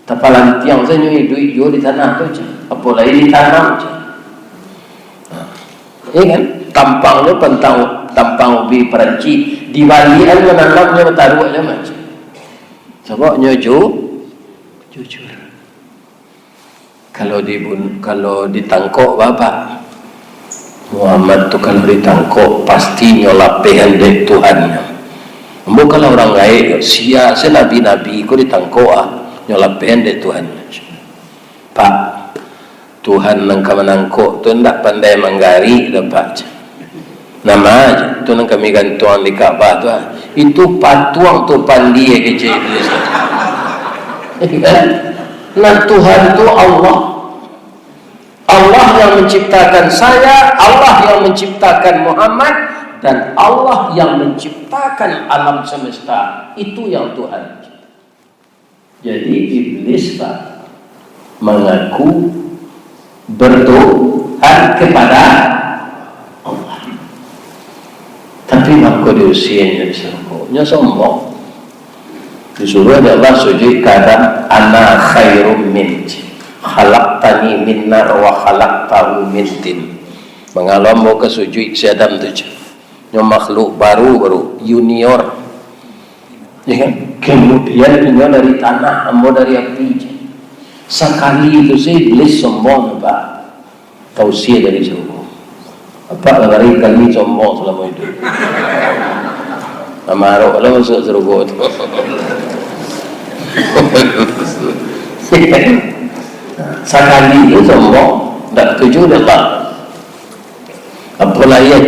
Tapalan tiang saya nyoi duit jual di tanah tu je. Apa lagi di tanam je. Ya kan? Tampangnya tampang ubi Perancis. Di balian menanamnya bertaruh aja macam. Sebabnya jujur. Kalau ditangkap bapak Muhammad tu kalau ditangkap pasti nyolapehan dari Tuhannya. Bukan orang lain sia nabi-nabi ko ditangkap nyolapehan dari Tuhannya. Pak Tuhan nang kamanangko tu ndak pandai manggari dapat nama aja tu nang kami gantuan di Ka'bah tu itu patuang tu pandi kecil iblis. Nah Tuhan itu Allah yang menciptakan saya, Allah yang menciptakan Muhammad, dan Allah yang menciptakan alam semesta. Itu yang Tuhan. Jadi iblis Pak mengaku bertuhan kepada Allah, tapi ngaku di usianya disangkutnya sombong. Disuruh Allah sujud kata ana khairum minti khalaqtani min nar wa khalaqtahu min tin. Mengalam mau ke sujud si Adam tu je. Yang makhluk baru junior. Ya kan? Kemudian ini dari tanah, ambo dari api je. Sekali itu si iblis sombong Pak. Tausiah dari sombong. Apa dari kali sombong selama itu. Amarok lah masuk surga tu. Sekali itu sombong, tak tuju dah tak. Apalah ia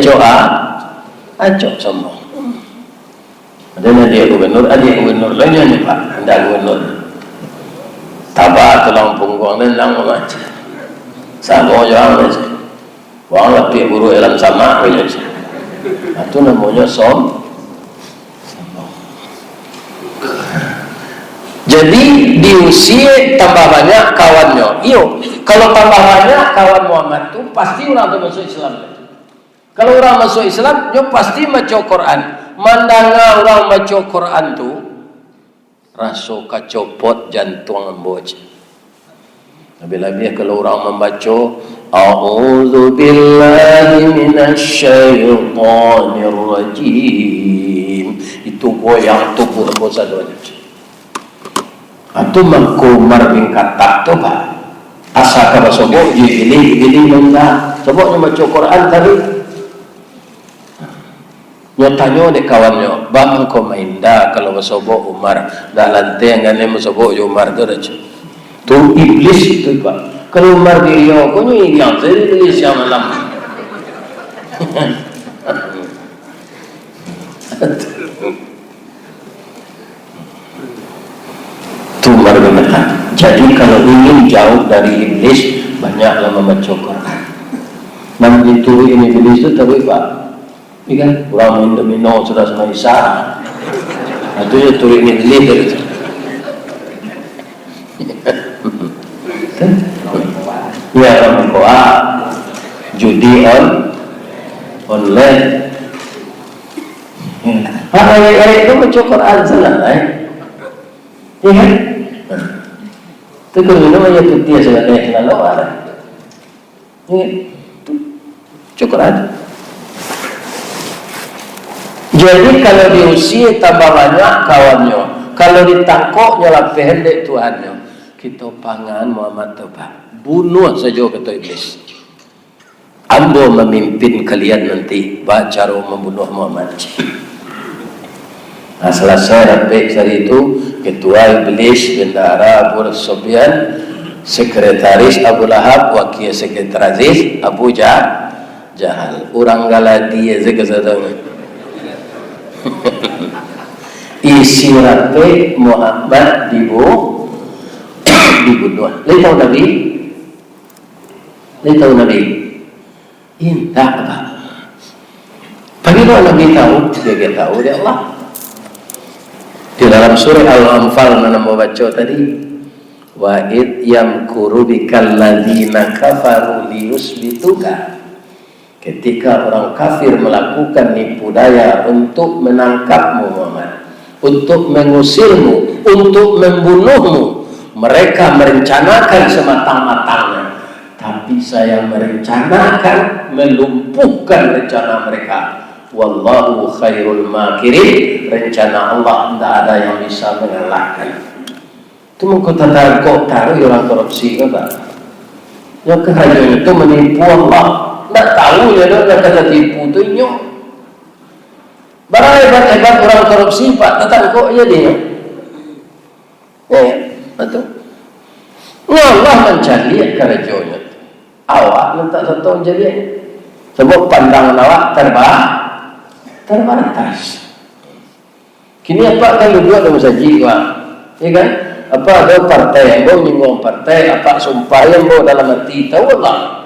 acok sombong. Ada adik gubernur lainnya ni Pak, ada gubernur. Tabah tulang punggung dan lang macam. Sama orang saja. Wang lebih buruk dalam sama saja. Itu namanya sombong. Jadi di usia tambah banyak kawannya. Iyo, kalau tambah banyak kawan Muhammad tu pasti orang tu masuk Islam. Kalau orang masuk Islam, dia pasti baca Quran. Mandanga orang baca Quran tu rasa kacopot jantung amboc. Lebih-lebih kalau orang membaca A'udzu billahi minasyaitonir rajim. Itu goyang tubuh bosan doanya. Atau mengkumar bingkatak tu Pak. Asal kalau sobok gili benda. Sobok yang baca Quran tadi. Nyatanya dek kawannya, bang kau main dah kalau sobok Umar. Dah lantai yang gane sobok Umar tu dah. Tu iblis tu Pak. Kalau Umar dia kau ni yang saya iblis yang malam. Umar berkata, jadi kalau ingin jauh dari iblis, banyaklah membaca Quran. Namun itu ini iblis itu tahu Pak. Ini kan orang minum sudah sama Isa. Itu ya turun iblis itu. Ya orang koa, judi online. Hari itu baca Quran selesai. Iya kan? Itu kalau namanya putih selalu ada. Itu cukup ada. Jadi kalau di usia tambah banyak kawannya, kalau ditangkap nyala pendek Tuhannya, kita pangan Muhammad Pak, bunuh saja kata iblis. Ambo memimpin kalian nanti, cara membunuh Muhammad. Nah, selesai sampai hari itu, ketua Iblis, bendahara Abu Sufyan, sekretaris Abu Lahab, wakil sekretaris Abu Jahal. Orang galadi aja kesadanya. Isi rapi Muhammad dibunuh. Lihat tahu Nabi? Lihat tahu Nabi? Indah apa? Bagaimana Nabi tahu? Dia tahu dia Allah. Di dalam surah Al-Anfal mana mau baca tadi, wa id yamkuru bikal ladzina kafaru liyusbituka. Ketika orang kafir melakukan nipu daya untuk menangkapmu Muhammad, untuk mengusirmu, untuk membunuhmu, mereka merencanakan sematang-matangnya, tapi saya merencanakan melumpuhkan rencana mereka. Wallahu khairul makirin. Rencana Allah tidak ada yang bisa mengalahkan. Itu mengkota tarikok taruh orang korupsi kan? Yang kerajaan itu menipu Allah. Tidak tahu ya dia kata tipu itu nyok. Barang hebat-hebat orang korupsi pak, tetap kok ya dia. Ya, betul. Allah mencari kerajaannya. Awak minta satu jadi. Sebab pandangan awak terbatas. Kini apa kalau dua ada saji wah, ya kan? Apa ada partai yang mau nyinggung partai, apa sumpah yang mau dalam hati tahu Allah.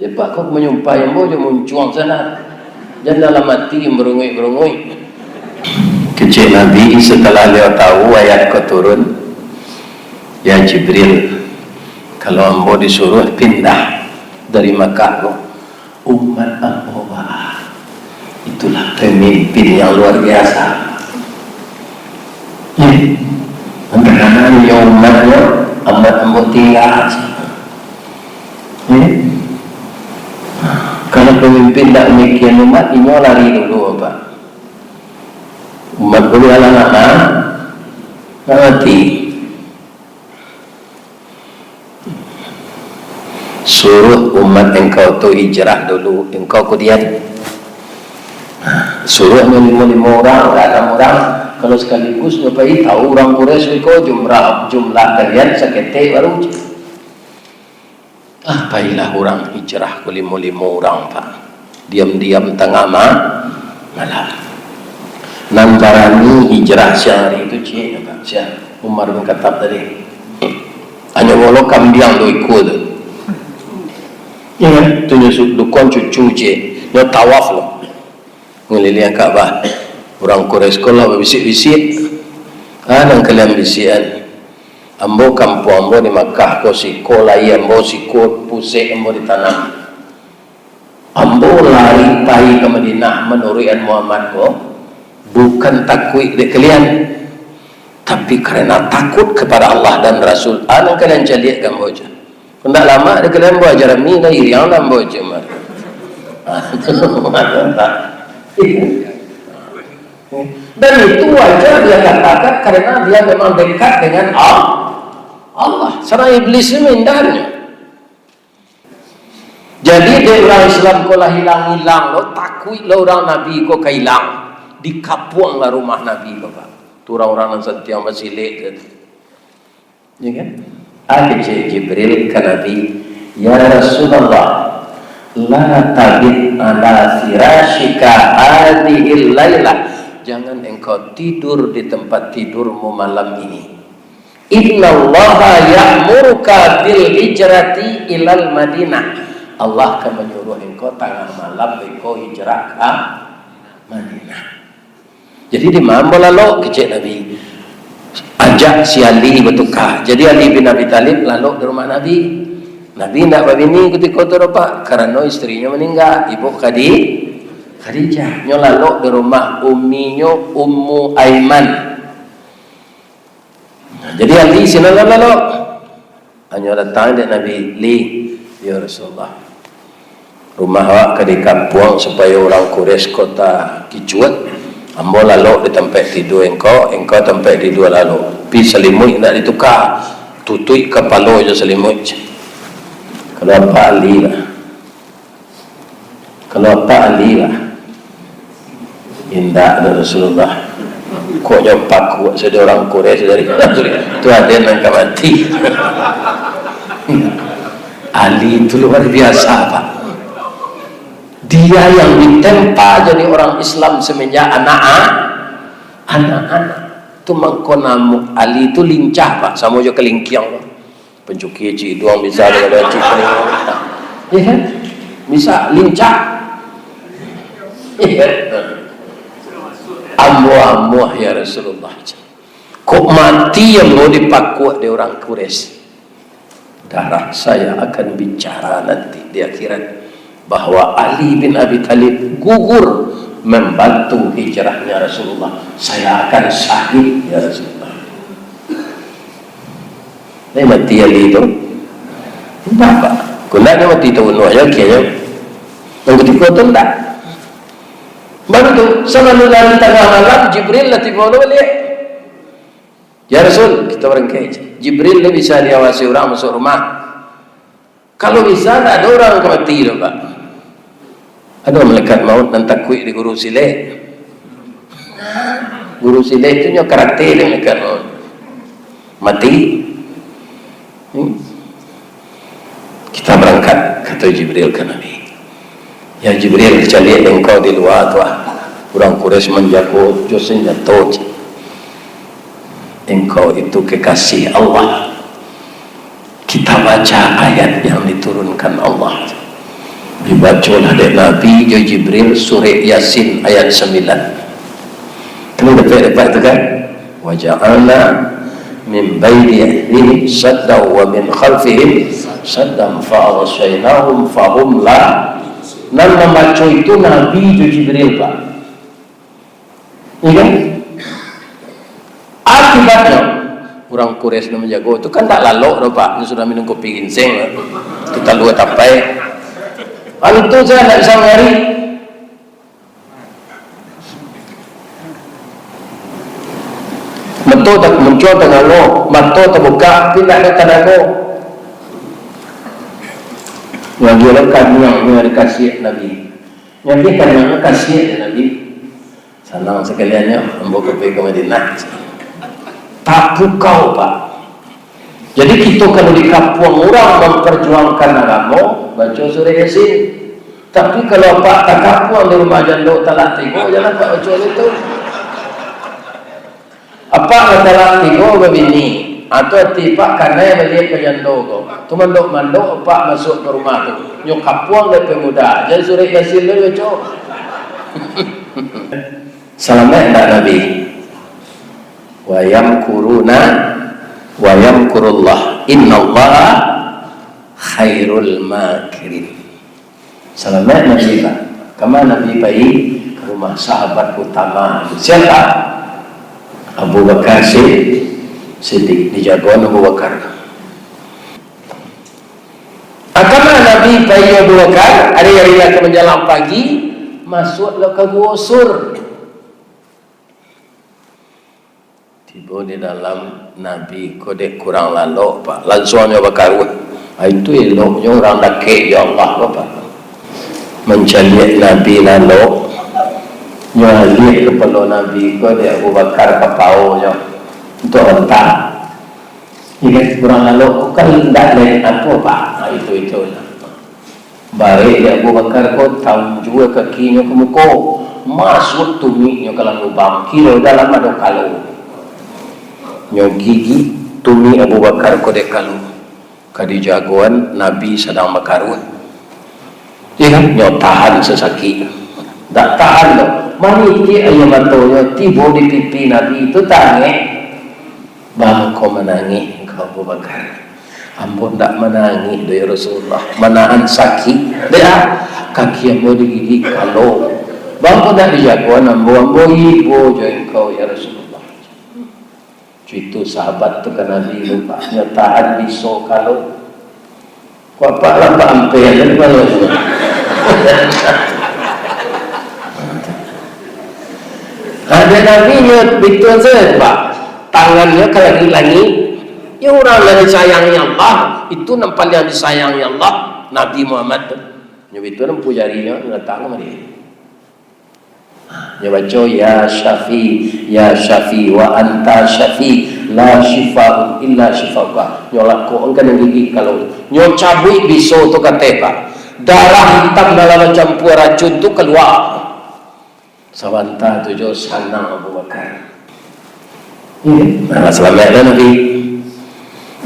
Ya pak kau menyumpah yang mau dia muncuang sana, jangan dalam hati merungui. Kecil Nabi setelah dia tahu ayat kau turun, ya Jibril, kalau ambo disuruh pindah dari Makkah umat ambo itulah pemimpin yang luar biasa. Karena yang umatnya amat tinggal. Kalau pemimpin tak demikian umat, ini lari dulu apa? Umat boleh alang-alang mati. Suruh umat engkau tu hijrah dulu, engkau kemudian suruh 5 orang, tak ada orang. Kalau sekaligus nyobai tahu orang Quraisy ko jumlah kalian seketik baru. Baiklah orang hijrah ke 5 orang pak. Diam-diam tengah malam. Namparani hijrah sehari itu cik pak. Siapa Umar bin Khattab tadi. Hanya walau kambiang do ikut. Ya, tu nyusuk dukun cucu cik. Dia tawaf loh. Ngeliling Ka'bah. Orang Quraisy kalau bisik-bisik, nang kalian bisikan. Ambo kampung ambo di Makkah ko siko lai ambo siko pusik ambo di tanah. Ambo lari pai ke Madinah menurian Muhammad ko bukan takut de kalian, tapi karena takut kepada Allah dan Rasul. Nang kalian jaliak gambo je. Hendak lama de kalian buat ajaran ni lai yang lambo je mar. Dan itu wajar dia katakan karena dia memang dekat dengan Allah. Sarang iblis ini mendarnya. Jadi dia orang Islam ko lah hilang lo, takut lo orang Nabi ko hilang. Dikapuang lah rumah Nabi ko pak. Tu orang-orang yang setia masih lek. Ya kan? Akhirnya Jibril ke Nabi, ya Rasulullah, la tabit ala firashika hadhil lailah. Jangan engkau tidur di tempat tidurmu malam ini. Innallaha ya'muruka bil hijrati ilal Madinah. Allah akan menyuruh engkau tengah malam engkau hijrah ke Madinah. Jadi di mana lalu kecil Nabi ajak si Ali bertukar. Jadi Ali bin Abi Talib lalu di rumah Nabi. Nabi tidak begini ketika itu apa? Karena istrinya meninggal, ibu Khadijah nyolalo di rumah umminya Ummu Aiman. Jadi Ali sini lalu hanya datang dari Nabi Li, ya Rasulullah, rumah awak ke di kampung supaya orang Quraisy kota kicuat. Ambo lalu di tempat tidur engkau tempat tidur lalu. Pi selimut tidak ditukar, tutui kepala je selimut. Kalau apa Ali lah. Indah ada Rasulullah. Kok nyempak kuat sudah orang Korea dari itu ada yang mati. Ali itu luar biasa Pak. Dia yang ditempa jadi orang Islam semenjak anak-anak. Itu mengkonamu Ali itu lincah Pak, sama aja kelingkiang Pak. Pencuki doang bisa dengan cipring. Ya kan? Bisa lincah. Iya. Amuah ya Rasulullah. Kok mati yang mau dipakuat di orang Quraisy. Darah saya akan bicara nanti di akhirat bahwa Ali bin Abi Thalib gugur membantu hijrahnya Rasulullah. Saya akan syahid ya Rasulullah. Ini mati Ali itu Bapak kunanya mati itu ya kayaknya yang ketiga itu enggak. Baru itu selalu dari tengah malam Jibril latih bawa balik. Ya Rasul, kita berengkai. Jibril dia bisa diawasi orang masuk rumah. Kalau bisa tak ada orang mati itu Pak. Ada malaikat maut dan takut di guru sile. Guru sile itu nyo karakter dia malaikat maut. Mati. Kita berangkat kata Jibril ke Nabi. Ya Jibril, saya lihat engkau di luar tu orang Quraisy menjago josenya toj. Engkau itu kekasih Allah. Kita baca ayat yang diturunkan Allah. Dibacalah dari Nabi Jibril surah Yasin ayat 9. Kamu dapat itu kan? Wa ja'alna min baini aydihim saddan wa min khalfihim saddan fa aghshaynahum fahum la. Nan membaca itu Nabi Jibril Pak. Iya. Akibatnya orang Quraisy yang menjaga itu kan tak lalu Pak, sudah minum kopi ginseng. Kita luar tapai. Itu saya tidak bisa ngari. Betul tak muncul dengan lo, mata terbuka, tidak ada tanago. Yang dia lekat yang dikasih Nabi. Yang dia kan yang kasih Nabi. Senang sekaliannya membawa kopi ke Madinah. Tak pukau Pak. Jadi kita kalau di kampung orang memperjuangkan agama baca surah Yasin. Tapi kalau Pak tak kampung di rumah janduk talak tiga jangan Pak baca itu. Apa talak tiga begini atau tipak karena balik ke janduk tu. Tu manduk Pak masuk ke rumah tu. Nyok kampung dari pemuda. Jadi surah Yasin tu baca. Selamat tak Nabi. Wa yamkuruna wa yamkurullah innallaha khairul makirin. Selamat Nabi Pak. Kemana Nabi pergi? Ke rumah sahabat utama. Siapa? Abu Bakar Siddiq. Dijagoan Abu Bakar. Kemana Nabi pergi Abu Bakar? Hari-hari ke menjelang pagi masuklah ke Gua Sur. Tiba di dalam Nabi kodek kurang lalu Pak. Langsungnya bakar. Itu eloknya orang dakik ya Allah Bapak. Mencari Nabi lalu. Nyalik kepala Nabi kodek Abu Bakar kepaunya. Untuk rentak. Ini kurang lalu kan tidak lain apa Pak. Itu. Baik ya Abu Bakar kau tahu juga kakinya ke muka. Masuk tuminya ke dalam lubang. Kira dalam ada kalau. Nyok gigi tumi Abu Bakar kodek kalu kadi jagoan Nabi sedang makarun. Ya kan nyok tahan sesaki tak tahan loh maniti ayam matonya tiba di pipi Nabi itu tangi bang kau menangi kau Abu Bakar ampun tak menangi dari Rasulullah menahan sakit dia kaki yang mau digigit kalau bang kau tak dijagoan ambo ibu jangan kau ya Rasulullah. Itu sahabat tu kan Nabi lupa nyataan biso kalau kau apa lampak ampe dan kalau ada Nabi nyot betul saja Pak tangannya kalau hilangi ya orang yang disayangnya Allah itu nampak yang disayangnya Allah Nabi Muhammad nyot itu nampu jarinya datang sama dia Dia baca ya Syafi wa anta Syafi la shifa'un illa shifa'uka. Nyolak ko engkan gigi kalau nyo cabui biso tu kateba. Darah hitam dalam campur racun tu keluar. Sawanta tu jo sanang Abu Bakar. Nah, selamatlah Nabi.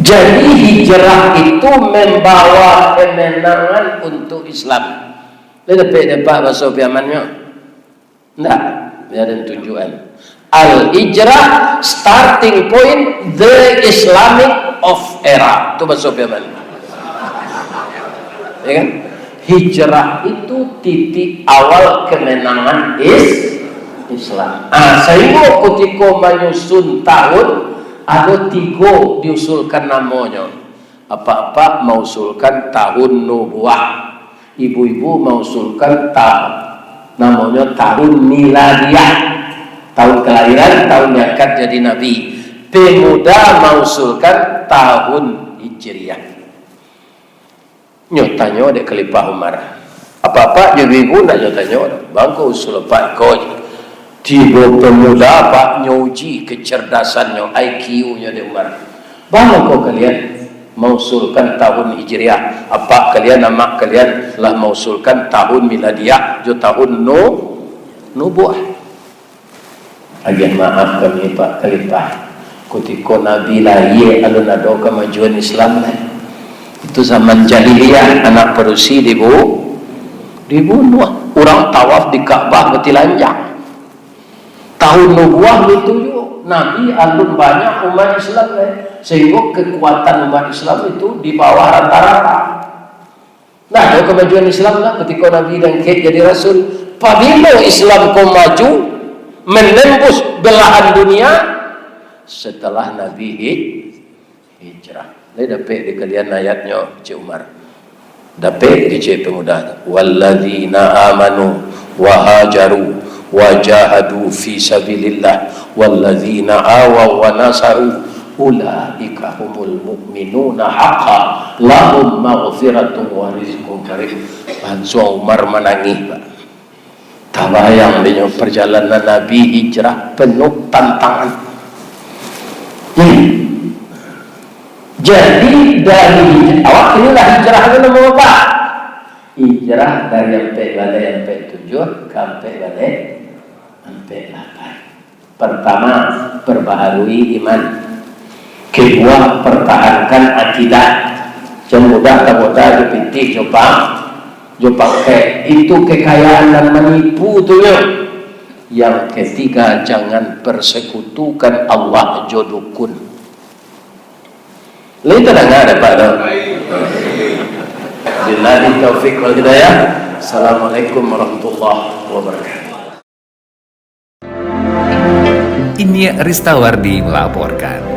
Jadi hijrah itu membawa kemenangan untuk Islam. Lebih masuk piamannya. Tidak, dia ada tujuan. Al-hijrah starting point the Islamic of era. Itu masuk piaman. Ya kan? Hijrah itu titik awal kemenangan Islam. Sehingga ketika menyusun tahun ada 3 diusulkan namanya. Apa-apa mengusulkan tahun nubuah. Ibu-ibu mengusulkan namanya tahun miladiah, tahun kelahiran, tahun diangkat jadi nabi. Pemuda mengusulkan tahun hijriah. Nyotanya dek Khalifah Umar. Apa-apa jadi ibu nak nyotanya. Bangku usul Pak Koj. Tiga pemuda Pak nyuji kecerdasannya, IQ-nya dek Umar. Bangku kalian mengusulkan tahun hijriah. Apa kalian nama kalian lah mengusulkan tahun miladiah, jo tahun nubuah. Agen maaf kami Pak Khalifah. Ketika Nabi lahir alun ada kemajuan Islam lah. Itu zaman jahiliyah, anak perusi dibunuh. Orang tawaf di Ka'bah betilanjang. Tahun nubuah itu Nabi alun banyak umat Islam sehingga kekuatan umat Islam itu di bawah rata-rata. Nah, ada kemajuan Islam lah ketika Nabi diangkat jadi Rasul. Apabila Islam kau maju menembus belahan dunia setelah Nabi hijrah. Ini dapat di kalian ayatnya Cik Umar. Dapat di Cik Pemuda. Walladzina amanu wa hajaru wajahadu fi sabilillah walladzina awaw wa nasaru ulaika humul mu'minuna haqqan lahum maghfiratun wa rizqun karim. Banso Umar menangis Pak. Tabayang dengan perjalanan Nabi hijrah penuh tantangan. Jadi dari awal inilah hijrah itu nama apa? Hijrah dari sampai balai sampai 7 sampai balai sampai 8. Pertama, perbaharui iman. Kedua, pertahankan akidah. Semudah kaboda dipinti Jepang ke itu kekayaan dan menipu tu ya. Yang ketiga, jangan persekutukan Allah jodukun. Lain tak ada Pak dah. Billahi taufiq wal hidayah. Assalamualaikum warahmatullahi wabarakatuh. Ini Ristawardi melaporkan.